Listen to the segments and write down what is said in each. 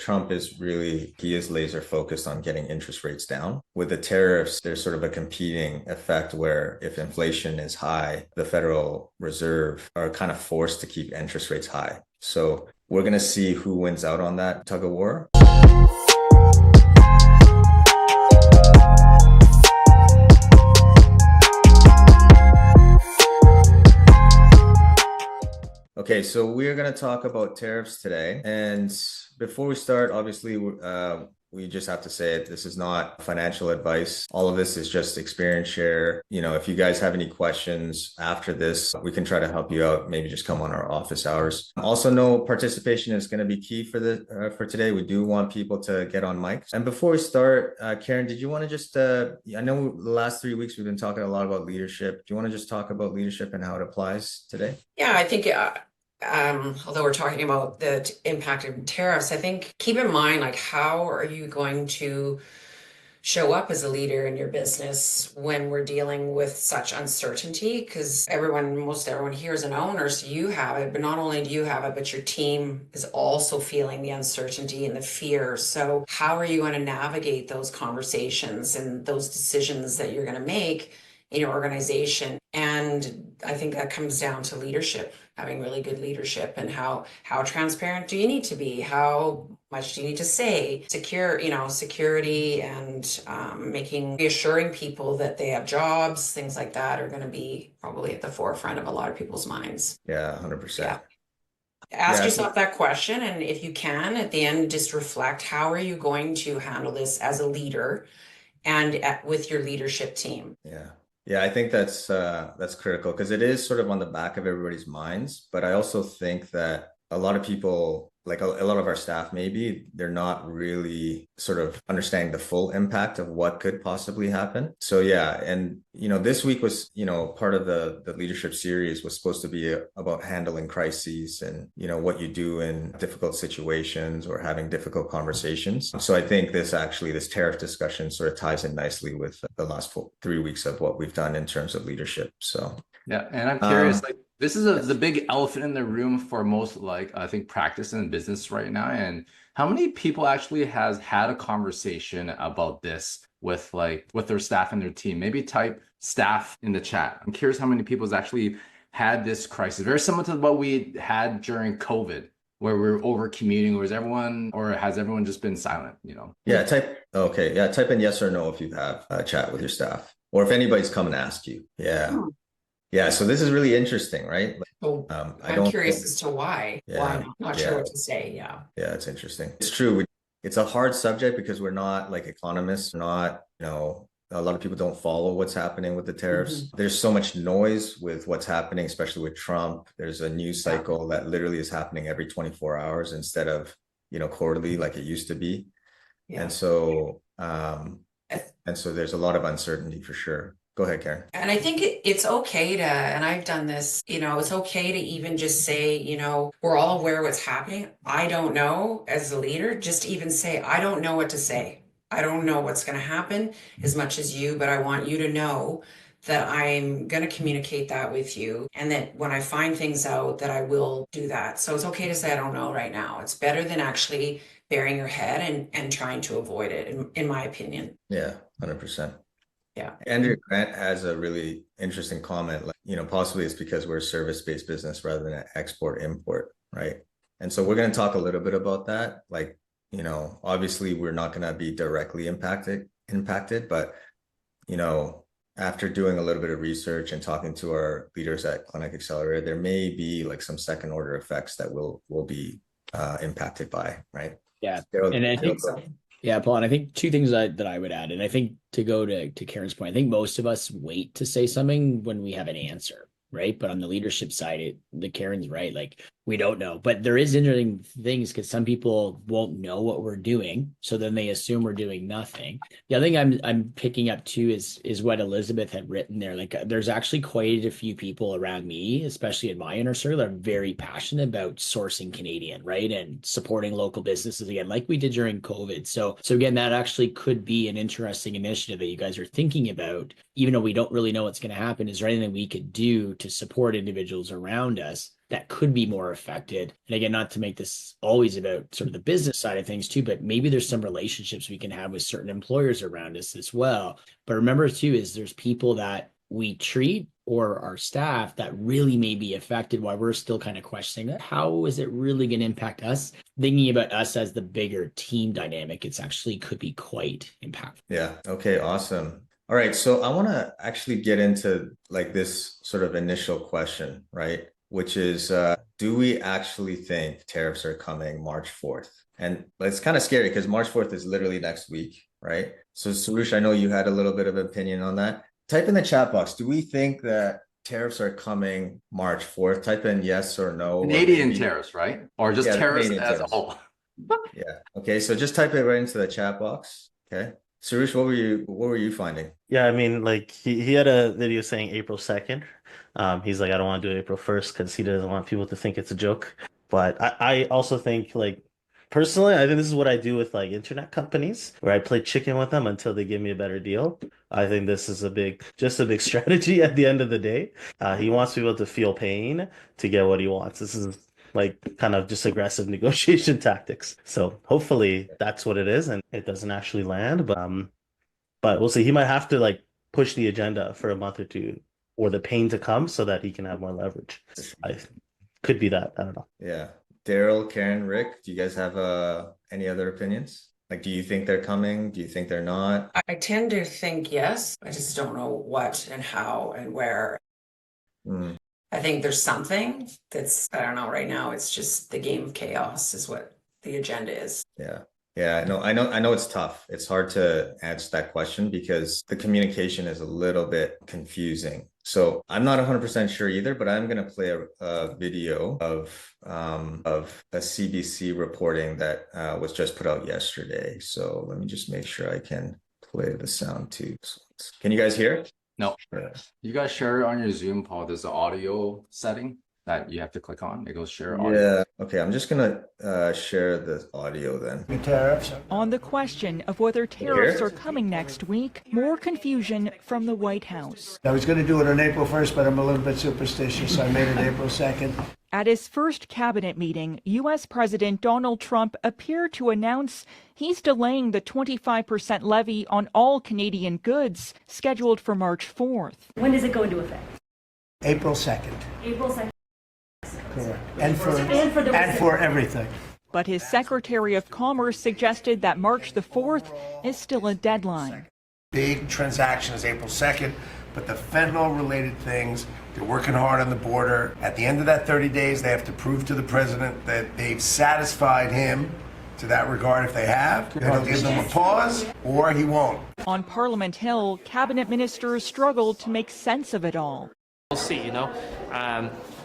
Trump he is laser focused on getting interest rates down. With the tariffs, there's sort of a competing effect where if inflation is high, the Federal Reserve are kind of forced to keep interest rates high. So we're going to see who wins out on that tug of war. Okay, so we're going to talk about tariffs today. And before we start, obviously, we just have to say it. This is not financial advice. All of this is just experience share. If you guys have any questions after this, we can try to help you out. Maybe just come on our office hours. Also, no participation is going to be key for today. We do want people to get on mics. And before we start, Karen, did you want to just, I know the last 3 weeks we've been talking a lot about leadership. Do you want to just talk about leadership and how it applies today? Yeah, I think although we're talking about the impact of tariffs, I think keep in mind, like, how are you going to show up as a leader in your business when we're dealing with such uncertainty? Because most everyone here is an owner, so you have it, but not only do you have it, but your team is also feeling the uncertainty and the fear. So how are you going to navigate those conversations and those decisions that you're going to make in your organization? And I think that comes down to leadership, having really good leadership, and how transparent do you need to be? How much do you need to say? Security and reassuring people that they have jobs, things like that are going to be probably at the forefront of a lot of people's minds. Yeah, 100%. Ask yourself that question, and if you can, at the end, just reflect, how are you going to handle this as a leader and with your leadership team? Yeah, I think that's critical because it is sort of on the back of everybody's minds. But I also think that a lot of people, like a lot of our staff, maybe they're not really sort of understanding the full impact of what could possibly happen. So yeah, and this week was, part of the leadership series was supposed to be about handling crises and what you do in difficult situations or having difficult conversations. So I think this tariff discussion sort of ties in nicely with the last 3 weeks of what we've done in terms of leadership. So yeah, and I'm curious, this is the big elephant in the room for most, I think, practice in business right now. And how many people actually has had a conversation about this with their staff and their team? Maybe type staff in the chat. I'm curious how many people has actually had this crisis. Very similar to what we had during COVID, where we're over commuting, or has everyone just been silent? Yeah, type in yes or no if you have a chat with your staff, or if anybody's come and asked you. Yeah, so this is really interesting, right? I'm curious as to why. Yeah, why I'm not sure what to say. Yeah, it's interesting. It's true. It's a hard subject because we're not like economists, not, a lot of people don't follow what's happening with the tariffs. Mm-hmm. There's so much noise with what's happening, especially with Trump. There's a news cycle that literally is happening every 24 hours instead of, quarterly like it used to be. Yeah. And so there's a lot of uncertainty for sure. Go ahead, Karen. And I think it's okay to, and I've done this, it's okay to even just say, we're all aware of what's happening. I don't know, as a leader, just even say, I don't know what to say. I don't know what's going to happen as much as you, but I want you to know that I'm going to communicate that with you, and that when I find things out, that I will do that. So it's okay to say, I don't know right now. It's better than actually burying your head and trying to avoid it, in my opinion. Yeah, 100%. Yeah. Andrew Grant has a really interesting comment, possibly it's because we're a service-based business rather than an export-import, right? And so we're going to talk a little bit about that. Obviously we're not going to be directly impacted, but, after doing a little bit of research and talking to our leaders at Clinic Accelerator, there may be some second order effects that we'll be impacted by, right? Yeah. And I think so. Yeah, Paul, and I think two things that I would add, and I think to go to Karen's point, I think most of us wait to say something when we have an answer, right? But on the leadership side, Karen's right, we don't know. But there is interesting things because some people won't know what we're doing, so then they assume we're doing nothing. The other thing I'm picking up too is what Elizabeth had written there. There's actually quite a few people around me, especially in my inner circle, that are very passionate about sourcing Canadian, right, and supporting local businesses again, like we did during COVID. So again, that actually could be an interesting initiative that you guys are thinking about, even though we don't really know what's going to happen. Is there anything we could do to support individuals around us that could be more affected. And again, not to make this always about sort of the business side of things too, but maybe there's some relationships we can have with certain employers around us as well. But remember too, is there's people that we treat or our staff that really may be affected while we're still kind of questioning how is it really going to impact us? Thinking about us as the bigger team dynamic, it's actually could be quite impactful. Yeah. Okay. Awesome. All right. So I want to actually get into like this sort of initial question, right? Which is, do we actually think tariffs are coming March 4th? And it's kind of scary because March 4th is literally next week, right? So Sarush, I know you had a little bit of opinion on that. Type in the chat box. Do we think that tariffs are coming March 4th? Type in yes or no. Canadian tariffs, right? Or just tariffs as a whole? Yeah. Okay. So just type it right into the chat box. Okay. Sarush, what were you finding? Yeah, I mean, like he had a video saying April 2nd. He's like, I don't want to do it April 1st because he doesn't want people to think it's a joke. But I also think, like, personally, I think this is what I do with like internet companies where I play chicken with them until they give me a better deal. I think this is just a big strategy at the end of the day. He wants people to feel pain to get what he wants. This is like kind of just aggressive negotiation tactics. So hopefully that's what it is and it doesn't actually land. But we'll see. He might have to like push the agenda for a month or two or the pain to come so that he can have more leverage. Could be that. I don't know. Yeah. Daryl, Karen, Rick, do you guys have any other opinions? Like, do you think they're coming? Do you think they're not? I tend to think yes. I just don't know what and how and where. I think there's something that's, I don't know, right now it's just the game of chaos is what the agenda is. Yeah. Yeah, no, I know it's tough. It's hard to answer that question because the communication is a little bit confusing. So I'm not 100% sure either, but I'm going to play a video of a CBC reporting that was just put out yesterday. So let me just make sure I can play the sound too. Can you guys hear? No. You guys share it on your Zoom, Paul. There's an audio setting that you have to click on. It goes share audio. Yeah. Okay. I'm just going to share the audio then. Tariffs. On the question of whether tariffs are coming next week, more confusion from the White House. I was going to do it on April 1st, but I'm a little bit superstitious. So I made it April 2nd. At his first cabinet meeting, U.S. President Donald Trump appeared to announce he's delaying the 25% levy on all Canadian goods scheduled for March 4th. When does it go into effect? April 2nd. April 2nd. Correct. And for everything. But his Secretary of Commerce suggested that March the 4th is still a deadline. Big transaction is April 2nd, but the fentanyl-related things, they're working hard on the border. At the end of that 30 days, they have to prove to the president that they've satisfied him to that regard. If they have, then he'll give them a pause, or he won't. On Parliament Hill, cabinet ministers struggled to make sense of it all. We'll see,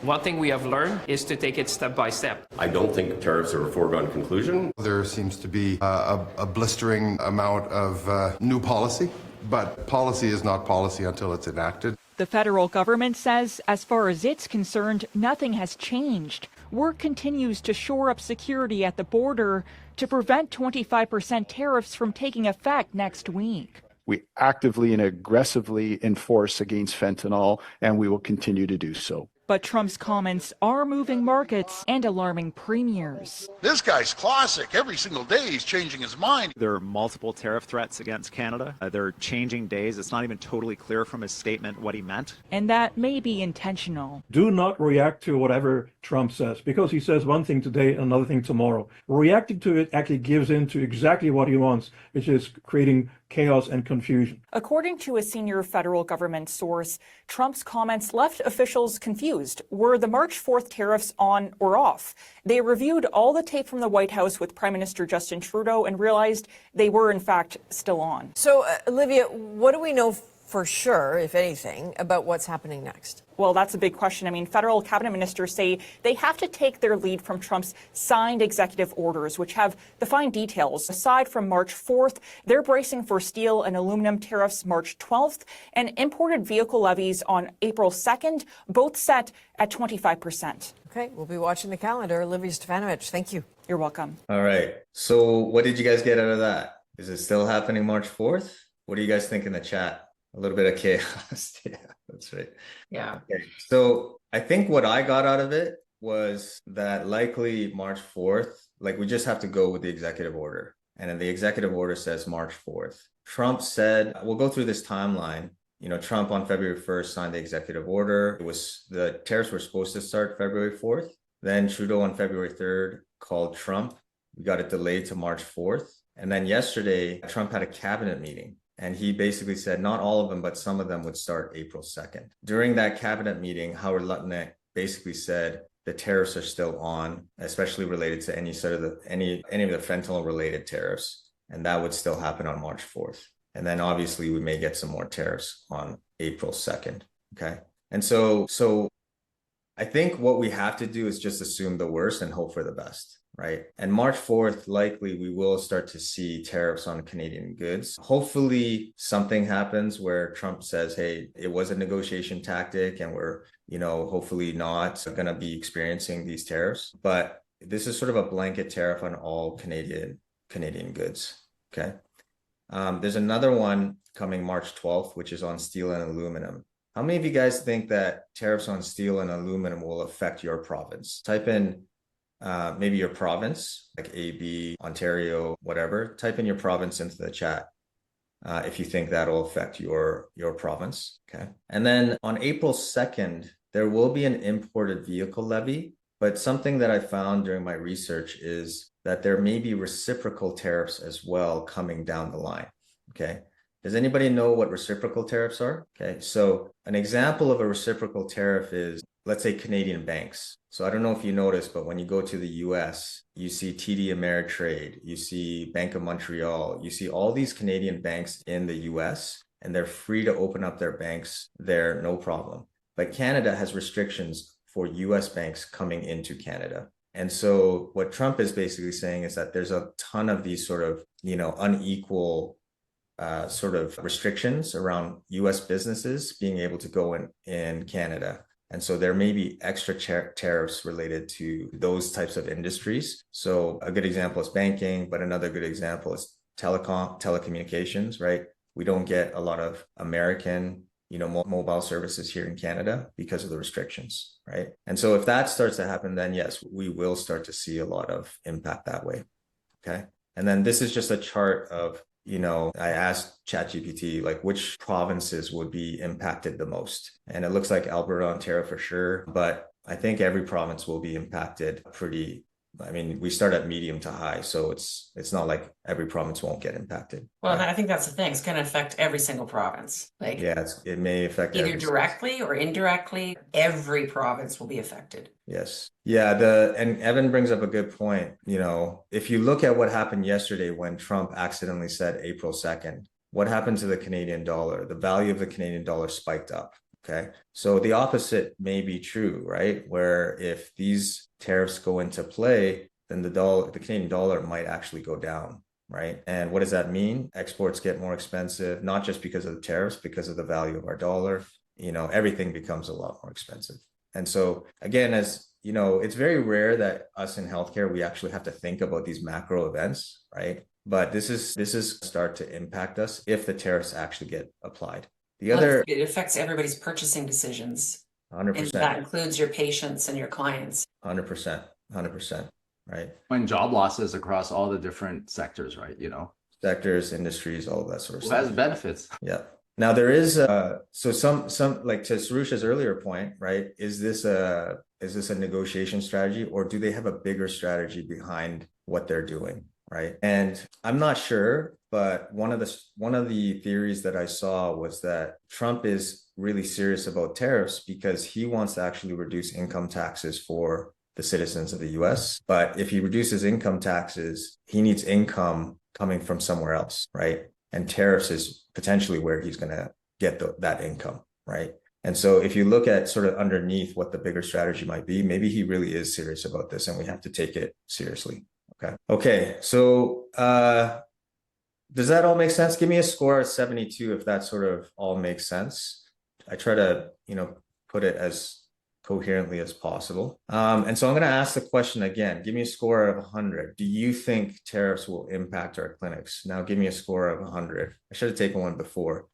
one thing we have learned is to take it step by step. I don't think tariffs are a foregone conclusion. There seems to be a blistering amount of new policy, but policy is not policy until it's enacted. The federal government says, as far as it's concerned, nothing has changed. Work continues to shore up security at the border to prevent 25% tariffs from taking effect next week. We actively and aggressively enforce against fentanyl, and we will continue to do so. But Trump's comments are moving markets and alarming premiers. This guy's classic. Every single day he's changing his mind. There are multiple tariff threats against Canada. They're changing days. It's not even totally clear from his statement what he meant. And that may be intentional. Do not react to whatever Trump says, because he says one thing today and another thing tomorrow. Reacting to it actually gives in to exactly what he wants, which is creating chaos and confusion. According to a senior federal government source, Trump's comments left officials confused. Were the March 4th tariffs on or off? They reviewed all the tape from the White House with Prime Minister Justin Trudeau and realized they were, in fact, still on. So, Olivia, what do we know for sure, if anything, about what's happening next? Well, that's a big question. I mean, federal cabinet ministers say they have to take their lead from Trump's signed executive orders, which have the fine details. Aside from March 4th, they're bracing for steel and aluminum tariffs March 12th and imported vehicle levies on April 2nd, both set at 25%. Okay, we'll be watching the calendar. Olivia Stefanovic, thank you. You're welcome. All right. So what did you guys get out of that? Is it still happening March 4th? What do you guys think in the chat? A little bit of chaos. Yeah, that's right. Yeah. Okay. So I think what I got out of it was that likely March 4th, like we just have to go with the executive order. And then the executive order says March 4th. Trump said, we'll go through this timeline. You know, Trump on February 1st signed the executive order. The tariffs were supposed to start February 4th. Then Trudeau on February 3rd called Trump. We got it delayed to March 4th. And then yesterday, Trump had a cabinet meeting. And he basically said not all of them, but some of them would start April 2nd. During that cabinet meeting, Howard Lutnick basically said the tariffs are still on, especially related to any of the fentanyl related tariffs. And that would still happen on March 4th. And then obviously we may get some more tariffs on April 2nd. Okay. And so I think what we have to do is just assume the worst and hope for the best. Right. And March 4th, likely we will start to see tariffs on Canadian goods. Hopefully something happens where Trump says, hey, it was a negotiation tactic and we're, hopefully not going to be experiencing these tariffs. But this is sort of a blanket tariff on all Canadian goods. Okay. There's another one coming March 12th, which is on steel and aluminum. How many of you guys think that tariffs on steel and aluminum will affect your province? Type in maybe your province, like AB, Ontario, whatever. Type in your province into the chat if you think that'll affect your province. Okay. And then on April 2nd, there will be an imported vehicle levy. But something that I found during my research is that there may be reciprocal tariffs as well coming down the line. Okay. Does anybody know what reciprocal tariffs are? Okay. So an example of a reciprocal tariff is, let's say, Canadian banks. So I don't know if you noticed, but when you go to the US, you see TD Ameritrade, you see Bank of Montreal, you see all these Canadian banks in the US, and they're free to open up their banks there, no problem. But Canada has restrictions for US banks coming into Canada. And so what Trump is basically saying is that there's a ton of these sort of, unequal sort of restrictions around US businesses being able to go in Canada. And so there may be extra tariffs related to those types of industries. So a good example is banking, but another good example is telecommunications, right? We don't get a lot of American, mobile services here in Canada because of the restrictions, right? And so if that starts to happen, then yes, we will start to see a lot of impact that way. Okay. And then this is just a chart of, I asked ChatGPT, like, which provinces would be impacted the most? And it looks like Alberta, Ontario for sure. But I think every province will be impacted we start at medium to high. So it's not like every province won't get impacted. Well, I think that's the thing. It's going to affect every single province. It may affect either directly or indirectly. Every province will be affected. Yes. Yeah. And Evan brings up a good point. If you look at what happened yesterday when Trump accidentally said April 2nd, what happened to the Canadian dollar? The value of the Canadian dollar spiked up. Okay. So the opposite may be true, right? Where if these tariffs go into play, then the Canadian dollar might actually go down, right? And what does that mean? Exports get more expensive, not just because of the tariffs, because of the value of our dollar. Everything becomes a lot more expensive. And so again, it's very rare that us in healthcare, we actually have to think about these macro events, right? But this is start to impact us if the tariffs actually get applied. It affects everybody's purchasing decisions. 100%. And that includes your patients and your clients. 100%. Right. And job losses across all the different sectors, right? Sectors, industries, all of that sort of stuff. Has benefits. Yeah. Now there is so some like to Sarusha's earlier point, right? Is this a negotiation strategy, or do they have a bigger strategy behind what they're doing? Right. And I'm not sure, but one of the theories that I saw was that Trump is really serious about tariffs because he wants to actually reduce income taxes for the citizens of the US. But if he reduces income taxes, he needs income coming from somewhere else, right? And tariffs is potentially where he's going to get that income, right? And so if you look at sort of underneath what the bigger strategy might be, maybe he really is serious about this and we have to take it seriously. Okay. So does that all make sense? Give me a score of 72 if that sort of all makes sense. I try to, put it as coherently as possible. And so I'm going to ask the question again. Give me a score of 100. Do you think tariffs will impact our clinics? Now give me a score of 100. I should have taken one before.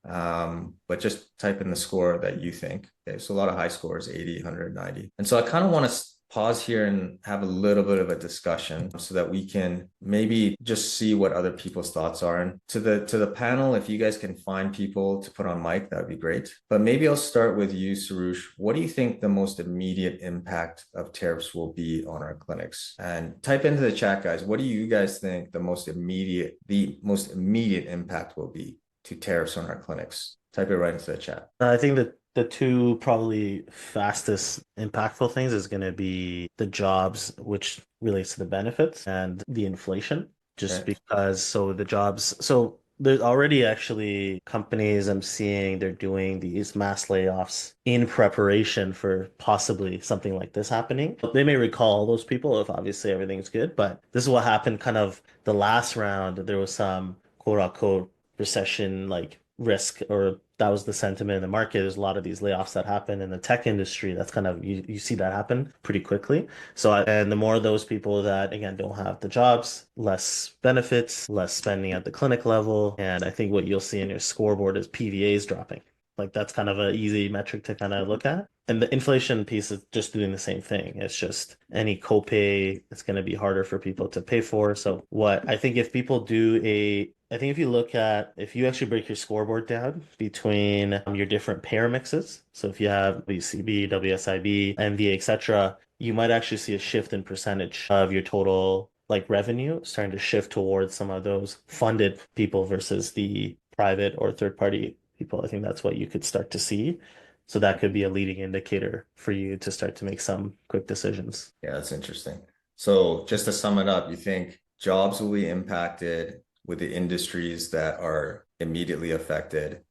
but just type in the score that you think. Okay, so a lot of high scores, 80, 100, 90. And so I kind of want to pause here and have a little bit of a discussion so that we can maybe just see what other people's thoughts are. And to the panel, if you guys can find people to put on mic, that would be great. But maybe I'll start with you, Sarush. What do you think the most immediate impact of tariffs will be on our clinics? And type into the chat, guys. What do you guys think the most immediate impact will be to tariffs on our clinics? Type it right into the chat. I think that the two probably fastest impactful things is going to be the jobs, which relates to the benefits, and the inflation, just because, so the jobs, so there's already actually companies I'm seeing, they're doing these mass layoffs in preparation for possibly something like this happening. They may recall those people if obviously everything's good, but this is what happened kind of the last round. There was some quote unquote recession like risk, or that was the sentiment in the market. There's a lot of these layoffs that happen in the tech industry. That's kind of, you see that happen pretty quickly. So, and the more of those people that, again, don't have the jobs, less benefits, less spending at the clinic level. And I think what you'll see in your scoreboard is PVAs dropping. Like that's kind of an easy metric to kind of look at. And the inflation piece is just doing the same thing. It's just any copay, it's going to be harder for people to pay for. So what I think if people do I think if you look at, if you actually break your scoreboard down between your different payer mixes, so if you have WCB, WSIB, MVA, etc., you might actually see a shift in percentage of your total like revenue starting to shift towards some of those funded people versus the private or third party people. I think that's what you could start to see. So that could be a leading indicator for you to start to make some quick decisions. Yeah, that's interesting. So just to sum it up, you think jobs will be impacted with the industries that are immediately affected,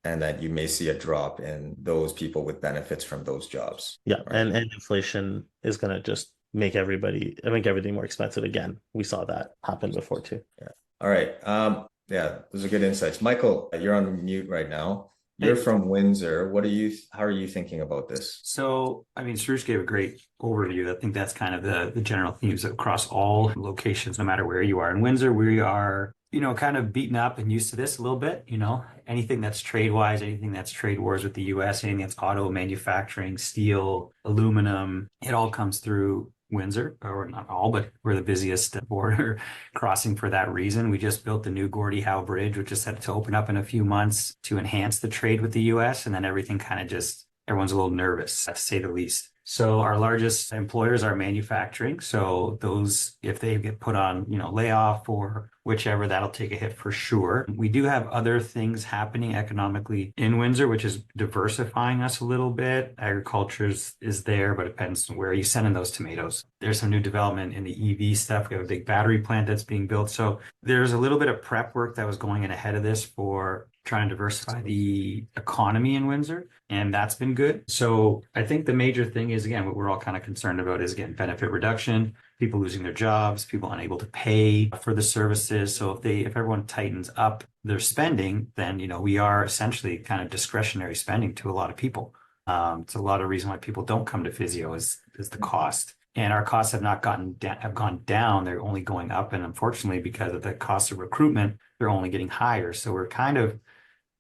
and that you may see a drop in those people with benefits from those jobs. Yeah, right? and inflation is going to just make everything more expensive again. We saw that happen before too. Yeah. All right. Yeah, those are good insights. Michael, you're on mute right now. You're from Windsor. How are you thinking about this? So, I mean, Suresh gave a great overview. I think that's kind of the general themes across all locations, no matter where you are. In Windsor, we are, kind of beaten up and used to this a little bit, anything that's trade-wise, anything that's trade wars with the US, anything that's auto manufacturing, steel, aluminum, it all comes through Windsor, or not all, but we're the busiest border crossing for that reason. We just built the new Gordie Howe Bridge, which is set to open up in a few months to enhance the trade with the US. And then everything kind of everyone's a little nervous, to say the least. So our largest employers are manufacturing. So those, if they get put on, layoff or whichever, that'll take a hit for sure. We do have other things happening economically in Windsor, which is diversifying us a little bit. Agriculture is there, but it depends on where you send in those tomatoes. There's some new development in the EV stuff. We have a big battery plant that's being built. So there's a little bit of prep work that was going in ahead of this for trying to diversify the economy in Windsor, and that's been good. So I think the major thing is, again, what we're all kind of concerned about is, again, benefit reduction, people losing their jobs, people unable to pay for the services. So if everyone tightens up their spending, then, we are essentially kind of discretionary spending to a lot of people. It's a lot of reason why people don't come to physio is the cost. And our costs have not gone down. They're only going up. And unfortunately, because of the cost of recruitment, they're only getting higher. So we're kind of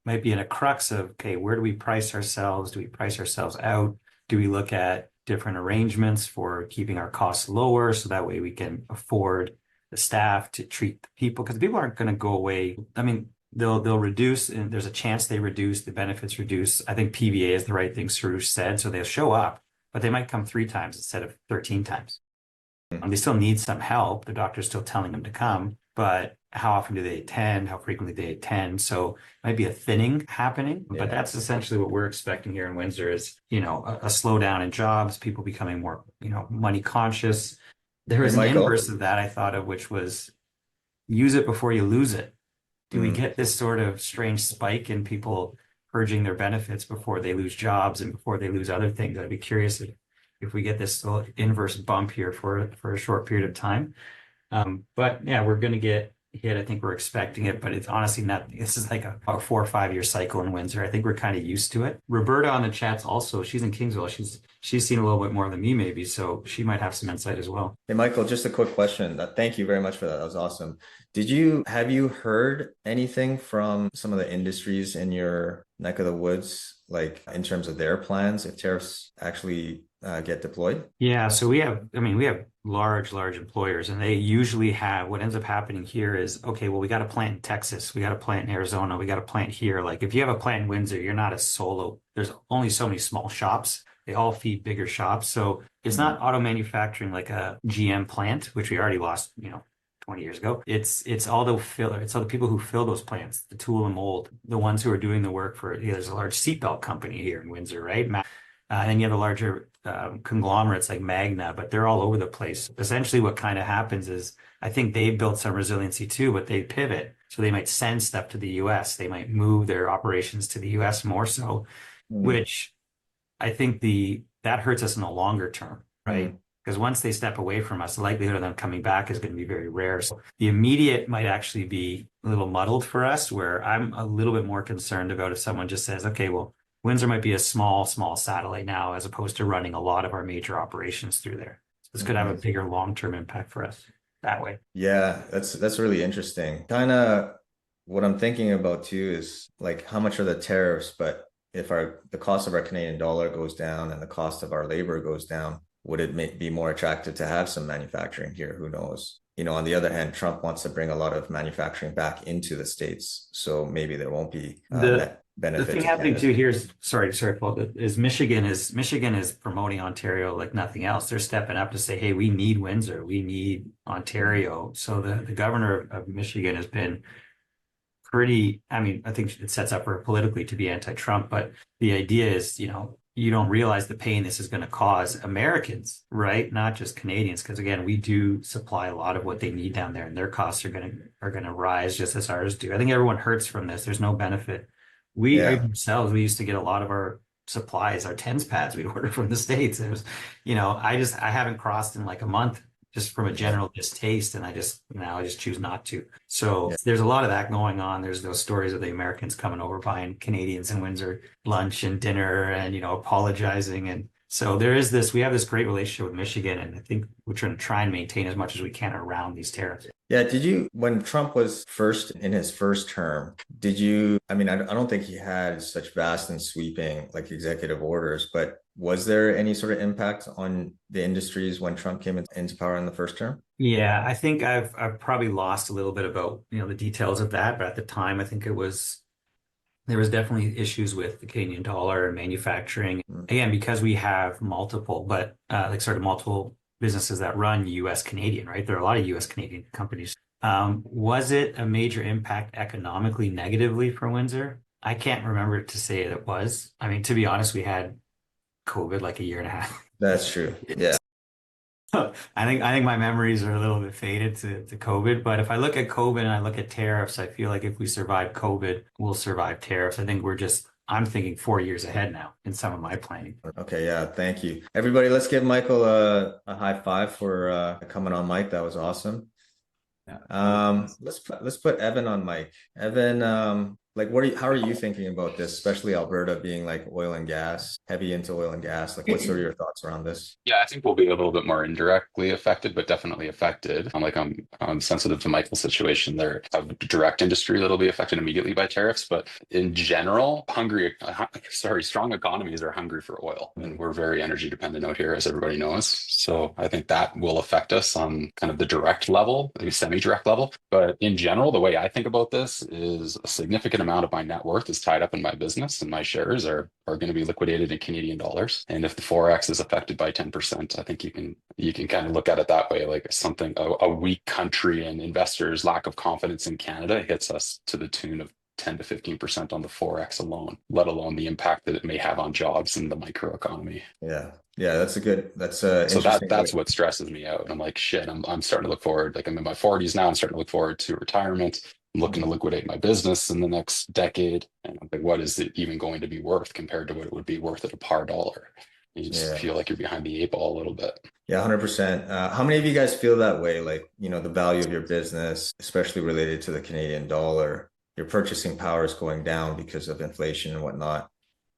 might be in a crux of, okay, where do we price ourselves? Do we price ourselves out? Do we look at different arrangements for keeping our costs lower so that way we can afford the staff to treat the people? Because the people aren't going to go away. I mean, they'll reduce, and there's a chance they reduce, the benefits reduce. I think PVA is the right thing Suresh said. So they'll show up, but they might come 3 times instead of 13 times. They still need some help. The doctor's still telling them to come, but how often do they attend? How frequently they attend? So it might be a thinning happening, but that's essentially what we're expecting here in Windsor is, a slowdown in jobs, people becoming more, money conscious. There was an inverse of that I thought of, which was use it before you lose it. Do we get this sort of strange spike in people purging their benefits before they lose jobs and before they lose other things? I'd be curious if we get this inverse bump here for a short period of time. But yeah, we're going to get hit. I think we're expecting it, but it's honestly not. This is like a 4 or 5 year cycle in Windsor. I think we're kind of used to it. Roberta on the chats also. She's in Kingsville. She's seen a little bit more than me, maybe, so she might have some insight as well. Hey, Michael, just a quick question. Thank you very much for that. That was awesome. Have you heard anything from some of the industries in your neck of the woods, like in terms of their plans if tariffs actually get deployed? Yeah, so we have large employers, and they usually have, what ends up happening here is, okay, well, we got a plant in Texas, we got a plant in Arizona, we got a plant here. Like if you have a plant in Windsor, you're not a solo. There's only so many small shops. They all feed bigger shops. So it's not auto manufacturing like a GM plant, which we already lost, 20 years ago. It's all the filler. It's all the people who fill those plants, the tool and mold, the ones who are doing the work for, there's a large seatbelt company here in Windsor, right? And then you have the larger conglomerates like Magna, but they're all over the place. Essentially what kind of happens is, I think they built some resiliency too, but they pivot. So they might send stuff to the US. They might move their operations to the US more so, which I think that hurts us in the longer term, right? Because once they step away from us, the likelihood of them coming back is going to be very rare. So the immediate might actually be a little muddled for us, where I'm a little bit more concerned about if someone just says, okay, well, Windsor might be a small satellite now, as opposed to running a lot of our major operations through there. So this could have a bigger long-term impact for us that way. Yeah, that's really interesting. Kind of what I'm thinking about too is like how much are the tariffs, but if the cost of our Canadian dollar goes down and the cost of our labor goes down, would it be more attractive to have some manufacturing here? Who knows? On the other hand, Trump wants to bring a lot of manufacturing back into the States. So maybe there won't be net benefit. The thing happening too here is, sorry, Paul, is Michigan is promoting Ontario like nothing else. They're stepping up to say, hey, we need Windsor, we need Ontario. So the governor of Michigan has been pretty, I think it sets up her politically to be anti-Trump, but the idea is, you don't realize the pain this is going to cause Americans, right? Not just Canadians, because again, we do supply a lot of what they need down there, and their costs are going to rise just as ours do. I think everyone hurts from this. There's no benefit. We ourselves, we used to get a lot of our supplies, our TENS pads we'd order from the States. It was, I haven't crossed in like a month just from a general distaste, and I just choose not to. So there's a lot of that going on. There's those stories of the Americans coming over buying Canadians in Windsor lunch and dinner and apologizing. And so we have this great relationship with Michigan, and I think we're trying to try and maintain as much as we can around these tariffs. Yeah, when Trump was in his first term, I don't think he had such vast and sweeping like executive orders, but was there any sort of impact on the industries when Trump came into power in the first term? Yeah, I think I've probably lost a little bit about, the details of that, but at the time, I think there was definitely issues with the Canadian dollar and manufacturing. Again, because we have multiple businesses that run US Canadian, right? There are a lot of US Canadian companies. Was it a major impact economically negatively for Windsor? I can't remember to say it was. To be honest, we had COVID like a year and a half. That's true. Yeah. I think my memories are a little bit faded to COVID, but if I look at COVID and I look at tariffs, I feel like if we survive COVID, we'll survive tariffs. I think I'm thinking 4 years ahead now in some of my planning. Okay, yeah, thank you. Everybody, let's give Michael a high five for coming on mic. That was awesome. Yeah. Let's put Evan on mic. Evan, how are you thinking about this, especially Alberta being like heavy into oil and gas? Like, what's sort of your thoughts around this? Yeah, I think we'll be a little bit more indirectly affected, but definitely affected. I'm sensitive to Michael's situation there. A direct industry that'll be affected immediately by tariffs, but in general, strong economies are hungry for oil, and we're very energy dependent out here, as everybody knows. So I think that will affect us on kind of the direct level, the semi-direct level. But in general, the way I think about this is a significant amount of my net worth is tied up in my business, and my shares are going to be liquidated in Canadian dollars. And if the Forex is affected by 10%, I think you can kind of look at it that way, like something, a weak country and investors' lack of confidence in Canada hits us to the tune of 10 to 15% on the Forex alone, let alone the impact that it may have on jobs and the microeconomy. Yeah. That's that's what stresses me out. I'm like, shit, I'm starting to look forward. Like, I'm in my 40s now. I'm starting to look forward to retirement. I'm looking to liquidate my business in the next decade. And I'm like, what is it even going to be worth compared to what it would be worth at a par dollar? You just feel like you're behind the 8 ball a little bit. Yeah, 100%. How many of you guys feel that way? Like, the value of your business, especially related to the Canadian dollar, your purchasing power is going down because of inflation and whatnot.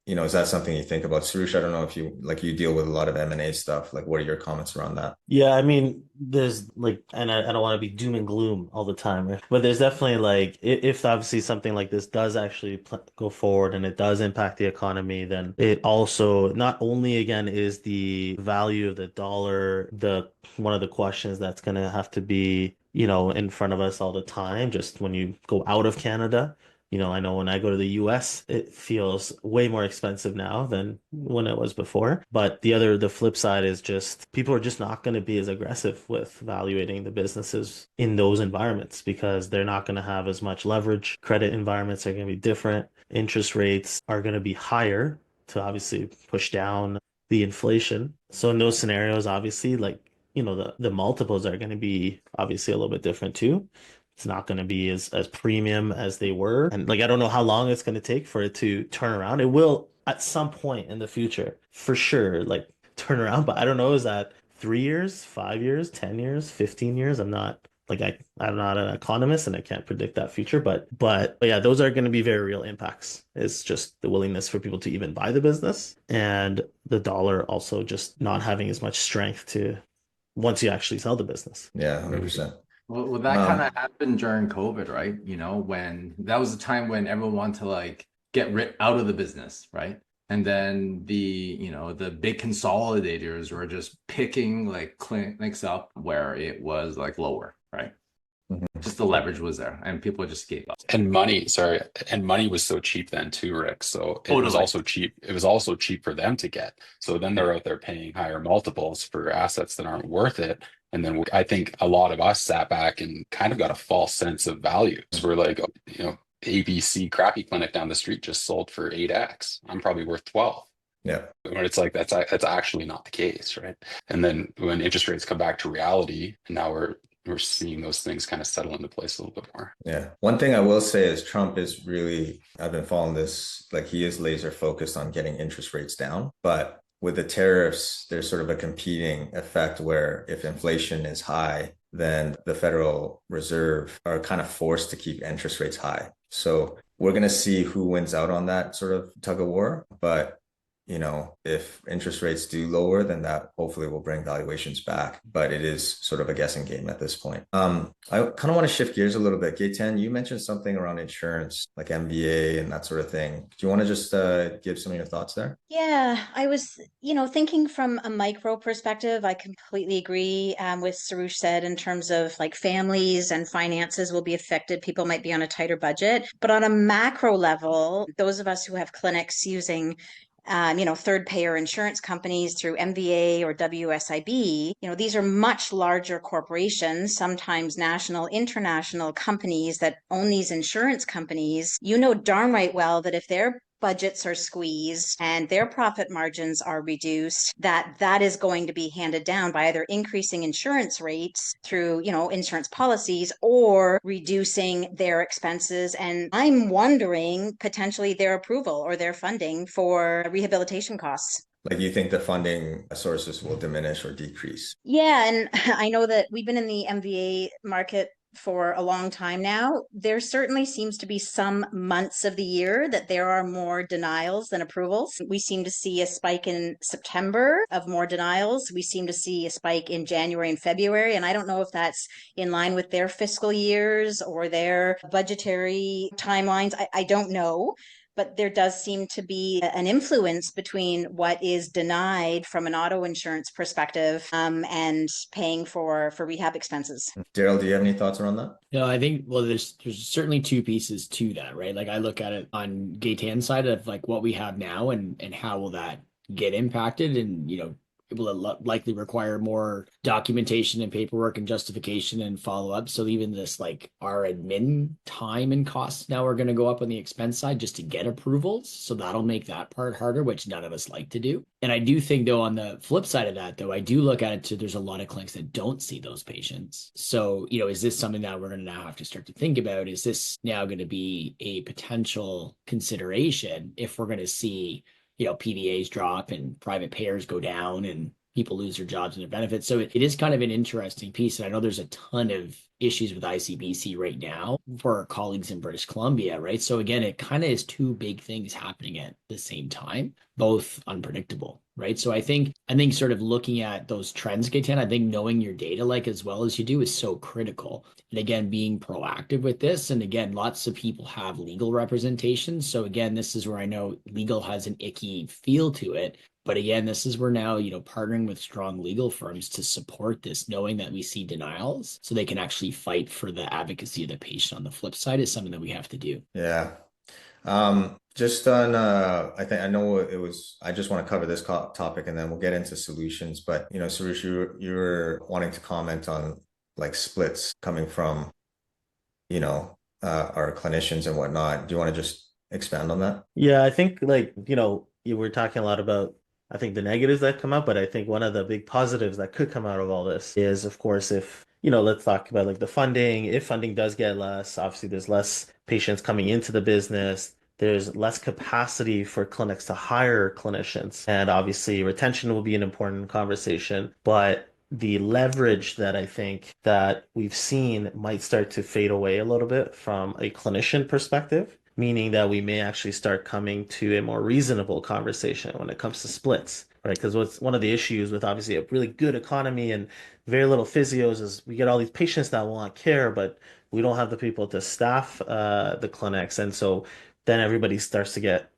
Is that something you think about? Suresh, I don't know if you deal with a lot of M&A stuff. Like, what are your comments around that? Yeah, I mean, there's like, and I don't want to be doom and gloom all the time, right? But there's definitely like, if obviously something like this does actually go forward and it does impact the economy, then it also not only again is the value of the dollar one of the questions that's going to have to be, in front of us all the time, just when you go out of Canada. I know when I go to the US, it feels way more expensive now than when it was before. But the flip side is just people are just not going to be as aggressive with evaluating the businesses in those environments because they're not going to have as much leverage. Credit environments are going to be different. Interest rates are going to be higher to obviously push down the inflation. So in those scenarios, obviously, like, the multiples are going to be obviously a little bit different too. It's not going to be as premium as they were. And like, I don't know how long it's going to take for it to turn around. It will at some point in the future, for sure, like turn around. But I don't know, is that 3 years, 5 years, 10 years, 15 years? I'm not like, I'm not an economist and I can't predict that future, but yeah, those are going to be very real impacts. It's just the willingness for people to even buy the business and the dollar also just not having as much strength to once you actually sell the business. Yeah, 100%. Well, that kind of happened during COVID, right? When that was the time when everyone wanted to like get out of the business, right? And then the big consolidators were just picking like clinics up where it was like lower, right? Just the leverage was there and people just gave up. And money was so cheap then too, Rick. So it was also cheap. It was also cheap for them to get. So then they're out there paying higher multiples for assets that aren't worth it. And then I think a lot of us sat back and kind of got a false sense of value. So we're like, ABC crappy clinic down the street just sold for 8x. I'm probably worth 12. Yeah. But it's like that's actually not the case, right? And then when interest rates come back to reality, and now we're seeing those things kind of settle into place a little bit more. Yeah. One thing I will say is Trump is really, I've been following this, like he is laser focused on getting interest rates down. But with the tariffs, there's sort of a competing effect where if inflation is high, then the Federal Reserve are kind of forced to keep interest rates high. So we're going to see who wins out on that sort of tug of war. But if interest rates do lower, then that hopefully will bring valuations back. But it is sort of a guessing game at this point. I kind of want to shift gears a little bit. Gaetan, you mentioned something around insurance, like MBA and that sort of thing. Do you want to just give some of your thoughts there? Yeah, I was, thinking from a micro perspective, I completely agree with Suresh said in terms of like families and finances will be affected. People might be on a tighter budget, but on a macro level, those of us who have clinics using third payer insurance companies through MVA or WSIB, these are much larger corporations, sometimes national, international companies that own these insurance companies. Darn right well that if their budgets are squeezed and their profit margins are reduced, that is going to be handed down by either increasing insurance rates through, insurance policies or reducing their expenses. And I'm wondering potentially their approval or their funding for rehabilitation costs. Like you think the funding sources will diminish or decrease? Yeah, and I know that we've been in the MVA market for a long time now. There certainly seems to be some months of the year that there are more denials than approvals. We seem to see a spike in September of more denials. We seem to see a spike in January and February. And I don't know if that's in line with their fiscal years or their budgetary timelines. I don't know. But there does seem to be an influence between what is denied from an auto insurance perspective and paying for rehab expenses. Daryl, do you have any thoughts around that? No, I think, well, there's certainly two pieces to that, right? Like I look at it on Gaetan's side of like what we have now and how will that get impacted, and it will likely require more documentation and paperwork and justification and follow up. So even this, like our admin time and costs now are going to go up on the expense side just to get approvals. So that'll make that part harder, which none of us like to do. And I do think though, on the flip side of that, though, I do look at it too, there's a lot of clinics that don't see those patients. So, is this something that we're going to now have to start to think about? Is this now going to be a potential consideration if we're going to see PVAs drop and private payers go down and people lose their jobs and their benefits. So it is kind of an interesting piece. And I know there's a ton of issues with ICBC right now for our colleagues in British Columbia, right? So again, it kind of is two big things happening at the same time, both unpredictable, right? So I think sort of looking at those trends, Gaetan, I think knowing your data like as well as you do is so critical. And again, being proactive with this. And again, lots of people have legal representation. So again, this is where I know legal has an icky feel to it. But again, this is where now, partnering with strong legal firms to support this, knowing that we see denials so they can actually fight for the advocacy of the patient on the flip side is something that we have to do. Yeah. Just on, I just want to cover this topic and then we'll get into solutions. But, Sarush, you were wanting to comment on like splits coming from, our clinicians and whatnot. Do you want to just expand on that? Yeah, I think you were talking a lot about, I think, the negatives that come up, but I think one of the big positives that could come out of all this is, of course, if, let's talk about like the funding. If funding does get less, obviously there's less patients coming into the business. There's less capacity for clinics to hire clinicians. And obviously retention will be an important conversation, but the leverage that I think that we've seen might start to fade away a little bit from a clinician perspective, meaning that we may actually start coming to a more reasonable conversation when it comes to splits, right? Because what's one of the issues with obviously a really good economy and very little physios is we get all these patients that want care, but we don't have the people to staff the clinics. And so then everybody starts to get,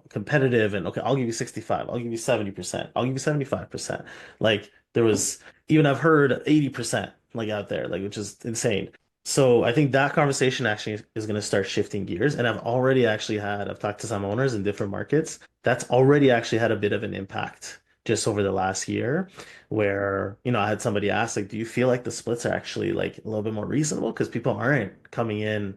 competitive and, okay, I'll give you 65, I'll give you 70%, I'll give you 75%. Like there was, even I've heard 80% like out there, like, which is insane. So I think that conversation actually is going to start shifting gears. And I've talked to some owners in different markets. That's already actually had a bit of an impact just over the last year where, I had somebody ask, like, do you feel like the splits are actually like a little bit more reasonable? Because people aren't coming in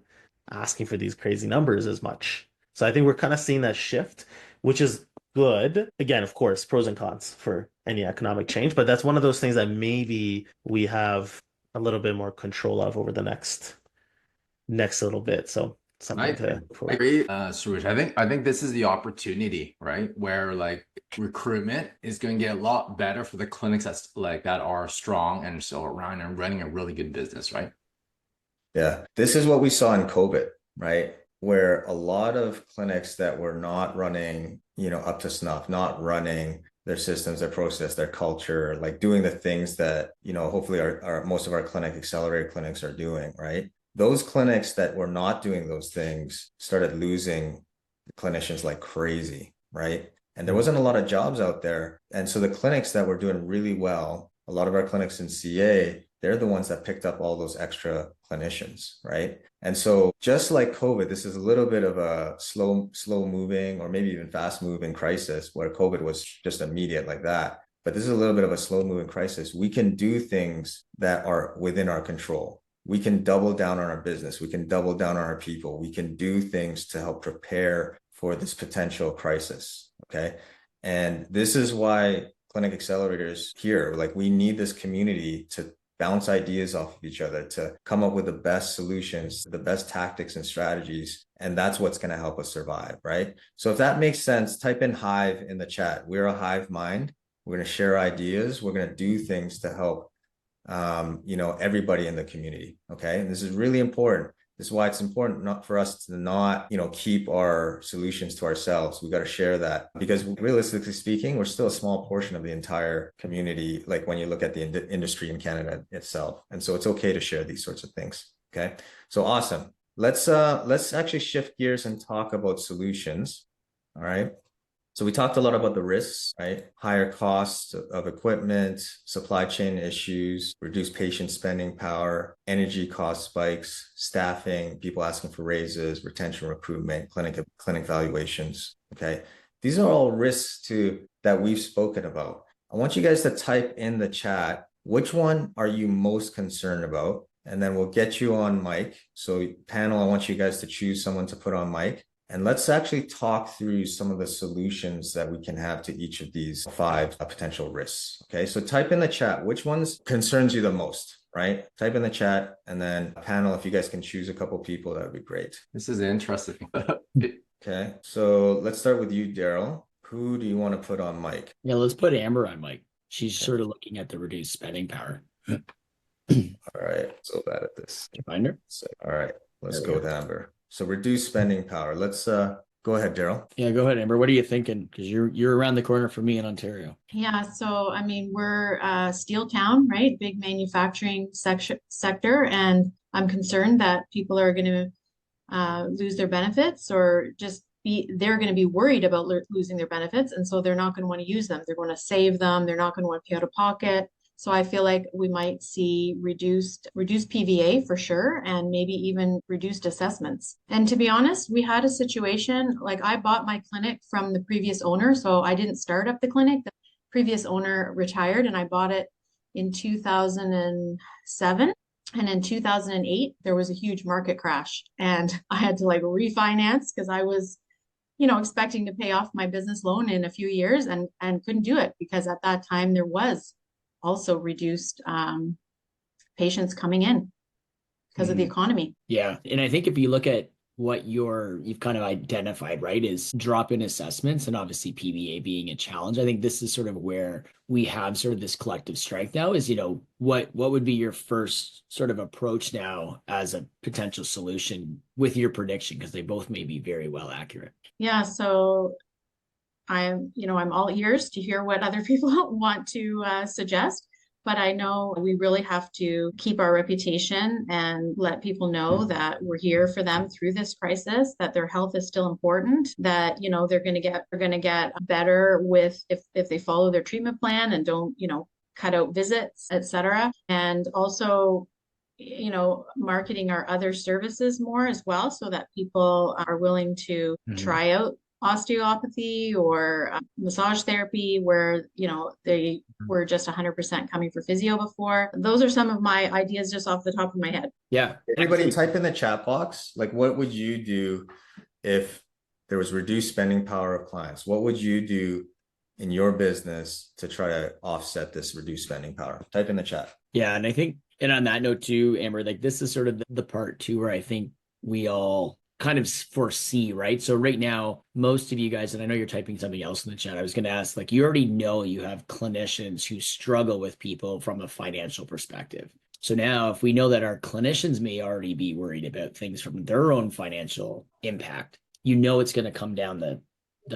asking for these crazy numbers as much. So I think we're kind of seeing that shift, which is good. Again, of course, pros and cons for any economic change, but that's one of those things that maybe we have a little bit more control of over the next little bit. So something I agree, Suresh. I think this is the opportunity, right? Where like recruitment is going to get a lot better for the clinics that are strong and so around and running a really good business, right? Yeah. This is what we saw in COVID, right? Where a lot of clinics that were not running, up to snuff, not running their systems, their process, their culture, like doing the things that, hopefully our most of our accelerator clinics are doing, right? Those clinics that were not doing those things started losing clinicians like crazy, right? And there wasn't a lot of jobs out there. And so the clinics that were doing really well, a lot of our clinics in CA, they're the ones that picked up all those extra clinicians, right? And so just like COVID, this is a little bit of a slow moving or maybe even fast moving crisis where COVID was just immediate like that. But this is a little bit of a slow moving crisis. We can do things that are within our control. We can double down on our business. We can double down on our people. We can do things to help prepare for this potential crisis, okay? And this is why clinic accelerators here, like we need this community to bounce ideas off of each other, to come up with the best solutions, the best tactics and strategies. And that's what's going to help us survive, right? So if that makes sense, type in Hive in the chat. We're a Hive mind. We're going to share ideas. We're going to do things to help, everybody in the community. Okay. And this is really important. This is why it's important not for us to not, keep our solutions to ourselves. We got to share that because realistically speaking, we're still a small portion of the entire community. Like when you look at the industry in Canada itself. And so it's okay to share these sorts of things. Okay. So awesome. Let's actually shift gears and talk about solutions. All right. So we talked a lot about the risks, right? Higher costs of equipment, supply chain issues, reduced patient spending power, energy cost spikes, staffing, people asking for raises, retention, recruitment, clinic valuations. Okay. These are all risks that we've spoken about. I want you guys to type in the chat, which one are you most concerned about? And then we'll get you on mic. So panel, I want you guys to choose someone to put on mic. And let's actually talk through some of the solutions that we can have to each of these 5 potential risks. Okay, so type in the chat, which ones concerns you the most, right? Type in the chat and then panel, if you guys can choose a couple people, that would be great. This is interesting. Okay, so let's start with you, Daryl. Who do you want to put on mic? Yeah, let's put Amber on mic. She's sort of looking at the reduced spending power. All right, so bad at this. Did you find her? So, all right, let's go with Amber. So reduce spending power. Let's go ahead, Daryl. Yeah, go ahead, Amber. What are you thinking? Because you're around the corner from me in Ontario. Yeah, so I mean, we're a steel town, right? Big manufacturing sector, and I'm concerned that people are going to lose their benefits, or just they're going to be worried about losing their benefits, and so they're not going to want to use them. They're going to save them. They're not going to want to pay out of pocket. So I feel like we might see reduced PVA for sure, and maybe even reduced assessments. And to be honest, we had a situation, like I bought my clinic from the previous owner, so I didn't start up the clinic. The previous owner retired, and I bought it in 2007. And in 2008, there was a huge market crash, and I had to like refinance because I was, expecting to pay off my business loan in a few years, and couldn't do it because at that time there was also reduced patients coming in because of the economy. Yeah. And I think if you look at what you've kind of identified, right, is drop in assessments and obviously PVA being a challenge. I think this is sort of where we have sort of this collective strike now is, what would be your first sort of approach now as a potential solution with your prediction? Because they both may be very well accurate. Yeah. So I'm all ears to hear what other people want to suggest. But I know we really have to keep our reputation and let people know that we're here for them through this crisis, that their health is still important, that, they're going to get better with if they follow their treatment plan and don't, cut out visits, etc. And also, marketing our other services more as well, so that people are willing to try out osteopathy or massage therapy where they were just 100% coming for physio before. Those are some of my ideas just off the top of my head. Yeah. Everybody type in the chat box, like, what would you do if there was reduced spending power of clients? What would you do in your business to try to offset this reduced spending power? Type in the chat. Yeah. And I think, and on that note too, Amber, like this is sort of the part too where I think we all kind of foresee, right? So right now, most of you guys, and I know you're typing something else in the chat, I was going to ask, like, you already know you have clinicians who struggle with people from a financial perspective. So now if we know that our clinicians may already be worried about things from their own financial impact, it's going to come down the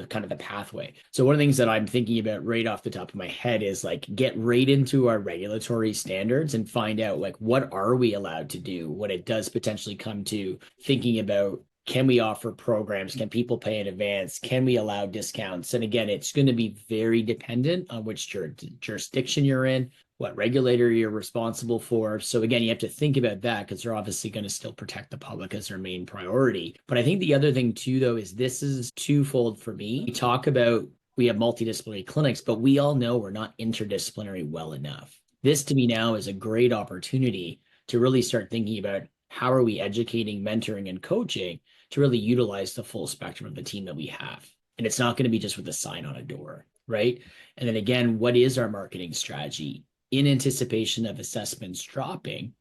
kind of the pathway. So one of the things that I'm thinking about right off the top of my head is like get right into our regulatory standards and find out like what are we allowed to do when it does potentially come to thinking about, can we offer programs? Can people pay in advance? Can we allow discounts? And again, it's going to be very dependent on which jurisdiction you're in, what regulator you're responsible for. So again, you have to think about that because they're obviously going to still protect the public as their main priority. But I think the other thing too, though, is this is twofold for me. We talk about we have multidisciplinary clinics, but we all know we're not interdisciplinary well enough. This to me now is a great opportunity to really start thinking about how are we educating, mentoring, and coaching to really utilize the full spectrum of the team that we have. And it's not going to be just with a sign on a door, right? And then again, what is our marketing strategy in anticipation of assessments dropping?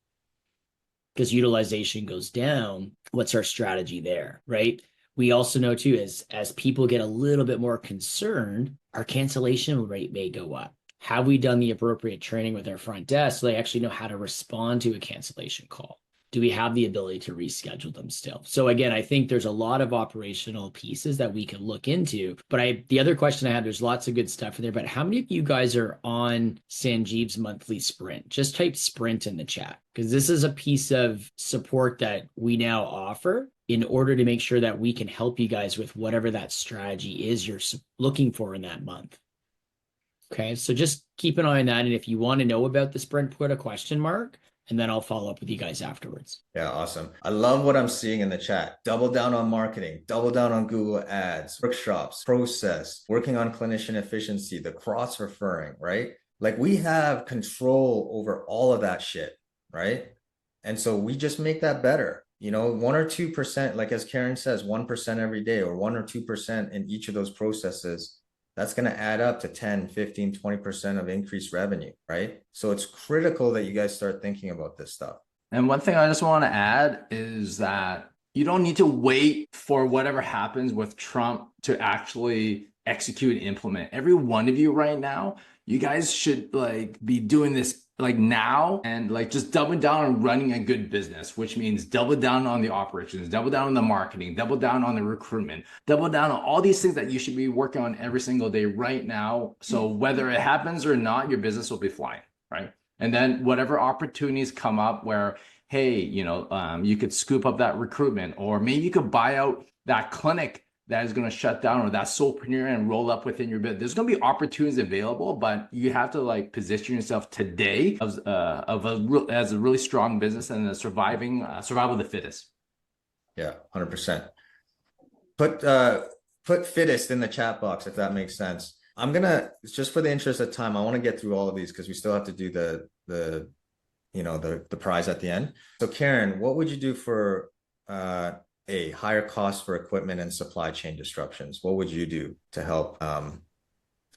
Because utilization goes down, what's our strategy there, right? We also know too, as people get a little bit more concerned, our cancellation rate may go up. Have we done the appropriate training with our front desk so they actually know how to respond to a cancellation call? Do we have the ability to reschedule them still? So again, I think there's a lot of operational pieces that we can look into. But the other question I had, there's lots of good stuff in there, but how many of you guys are on Sanjeev's monthly sprint? Just type sprint in the chat, because this is a piece of support that we now offer in order to make sure that we can help you guys with whatever that strategy is you're looking for in that month. Okay, so just keep an eye on that. And if you want to know about the sprint, put a question mark. And then I'll follow up with you guys afterwards. Yeah, awesome. I love what I'm seeing in the chat. Double down on marketing, double down on Google Ads, workshops, process, working on clinician efficiency, the cross-referring, right? Like we have control over all of that shit, right? And so we just make that better. 1 or 2%, like as Karen says, 1% every day or 1 or 2% in each of those processes. That's going to add up to 10, 15, 20% of increased revenue, right? So it's critical that you guys start thinking about this stuff. And one thing I just want to add is that you don't need to wait for whatever happens with Trump to actually execute and implement. Every one of you right now, you guys should like be doing this like now and like just doubling down on running a good business, which means double down on the operations, double down on the marketing, double down on the recruitment, double down on all these things that you should be working on every single day right now. So whether it happens or not, your business will be flying, right? And then whatever opportunities come up where, hey, you could scoop up that recruitment, or maybe you could buy out that clinic that is going to shut down, or that solopreneur and roll up within your business. There's going to be opportunities available, but you have to like position yourself today as a really strong business and a survival of the fittest. Yeah, 100%. Put fittest in the chat box if that makes sense. I'm gonna, just for the interest of time, I want to get through all of these because we still have to do the prize at the end. So Karen, what would you do for a higher cost for equipment and supply chain disruptions? What would you do to help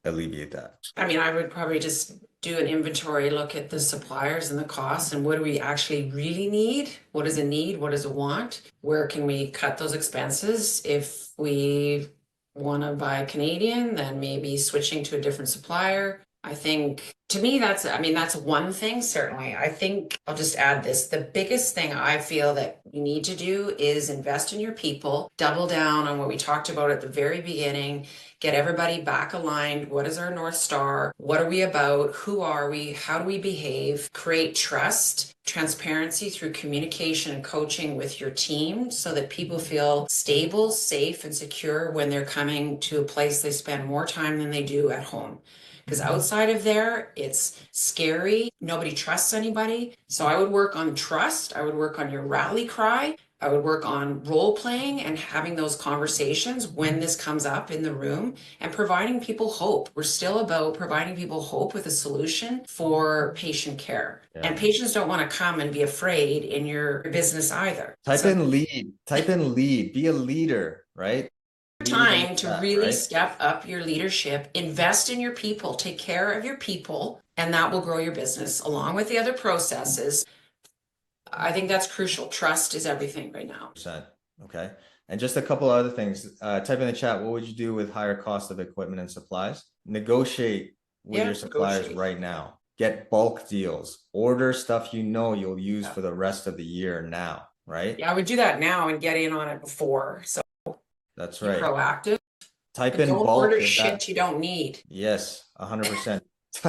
alleviate that? I mean, I would probably just do an inventory, look at the suppliers and the costs, and what do we actually really need? What is a need? What is a want? Where can we cut those expenses? If we want to buy Canadian, then maybe switching to a different supplier. I think, to me, that's one thing, certainly. I think I'll just add this. The biggest thing I feel that you need to do is invest in your people, double down on what we talked about at the very beginning, get everybody back aligned. What is our North Star? What are we about? Who are we? How do we behave? Create trust, transparency through communication and coaching with your team so that people feel stable, safe, and secure when they're coming to a place they spend more time than they do at home. Because outside of there, it's scary. Nobody trusts anybody. So I would work on trust. I would work on your rally cry. I would work on role playing and having those conversations when this comes up in the room and providing people hope. We're still about providing people hope with a solution for patient care. Yeah. And patients don't want to come and be afraid in your business either. Type in lead, be a leader, right? Time to really step up your leadership, invest in your people, take care of your people, and that will grow your business along with the other processes. I think that's crucial. Trust is everything right now. Okay. And just a couple other things. Type in the chat, what would you do with higher cost of equipment and supplies? Negotiate with your suppliers right now. Get bulk deals. Order stuff you'll use for the rest of the year now, right? Yeah, I would do that now and get in on it before. So that's right. Proactive. Type in bulk. Don't order shit you don't need. Yes, 100%.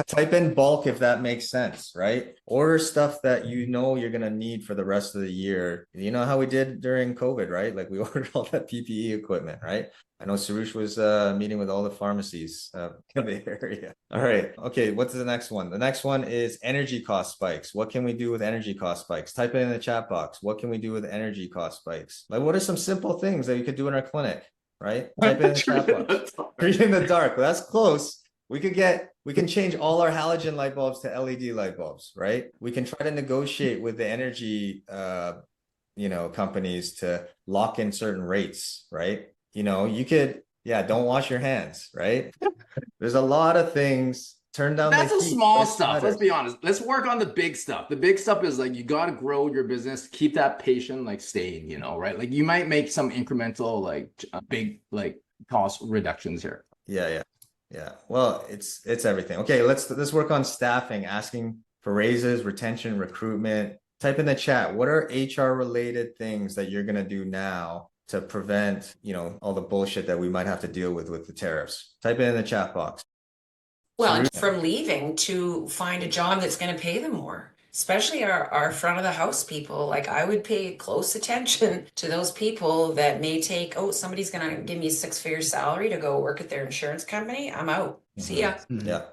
Type in bulk if that makes sense, right? Order stuff that you're going to need for the rest of the year. You know how we did during COVID, right? Like we ordered all that PPE equipment, right? I know Sarush was meeting with all the pharmacies in the area. All right. Okay, what's the next one? The next one is energy cost spikes. What can we do with energy cost spikes? Type it in the chat box. What can we do with energy cost spikes? Like, what are some simple things that you could do in our clinic, right? Type it in the chat box. Read in the dark. Well, that's close. We can change all our halogen light bulbs to LED light bulbs, right? We can try to negotiate with the energy, companies to lock in certain rates, right? Don't wash your hands, right? There's a lot of things. Turn down That's the the heat. small stuff. Let's be honest. Let's work on the big stuff. The big stuff is like, you got to grow your business, keep that patient like staying, right? Like you might make some incremental, like big, like cost reductions here. Yeah. Well, it's everything. Okay, let's work on staffing, asking for raises, retention, recruitment. Type in the chat. What are HR related things that you're going to do now to prevent, all the bullshit that we might have to deal with the tariffs? Type it in the chat box. Well, from leaving to find a job that's going to pay them more. Especially our front of the house people. Like I would pay close attention to those people that may take, somebody's going to give me a 6-figure salary to go work at their insurance company. I'm out. See ya. Yeah.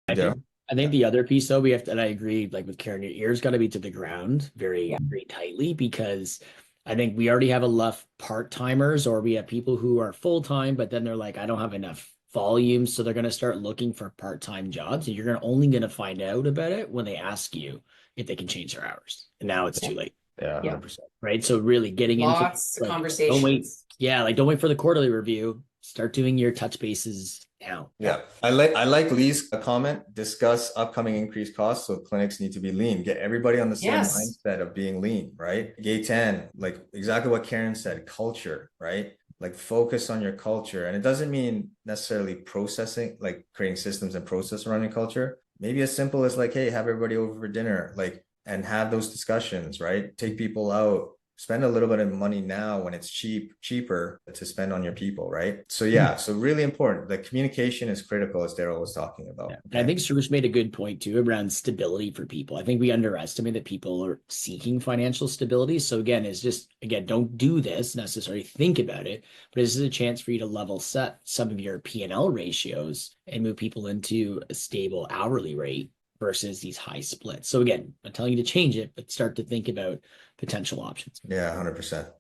I think the other piece though, we have to, and I agree, like with Karen, your ears got to be to the ground very, very tightly, because I think we already have enough part-timers, or we have people who are full-time, but then they're like, I don't have enough volume, so they're going to start looking for part-time jobs, and you're only going to find out about it when they ask you if they can change their hours, and now it's too late. 100%. Right, so really getting lots into of conversations. Don't wait for the quarterly review. Start doing your touch bases now. Yeah, I like Lee's comment. Discuss upcoming increased costs, so clinics need to be lean. Get everybody on the same mindset of being lean, right? Gaetan, like exactly what Karen said, culture, right? like focus on your culture. And it doesn't mean necessarily processing, like creating systems and process around your culture. Maybe as simple as like, hey, have everybody over for dinner, like, and have those discussions, right? Take people out, spend a little bit of money now when it's cheaper to spend on your people, right? So yeah, so really important. The communication is critical, as Daryl was talking about. Yeah. Okay. I think Suresh made a good point too around stability for people. I think we underestimate that people are seeking financial stability. So again, it's just, again, don't do this necessarily, think about it, but this is a chance for you to level set some of your P&L ratios and move people into a stable hourly rate versus these high splits. So again, I'm telling you to change it, but start to think about potential options. Yeah, 100%.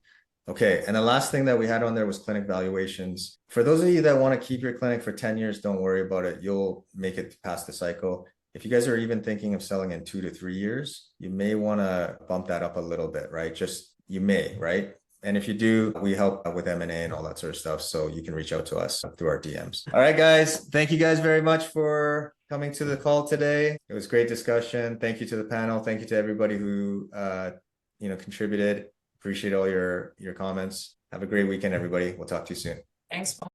Okay, and the last thing that we had on there was clinic valuations. For those of you that want to keep your clinic for 10 years, don't worry about it. You'll make it past the cycle. If you guys are even thinking of selling in 2 to 3 years, you may want to bump that up a little bit, right? Just, you may, right? And if you do, we help with M&A and all that sort of stuff. So you can reach out to us through our DMs. All right, guys. Thank you guys very much for coming to the call today. It was great discussion. Thank you to the panel. Thank you to everybody who contributed. Appreciate all your comments. Have a great weekend, everybody. We'll talk to you soon. Thanks, Paul.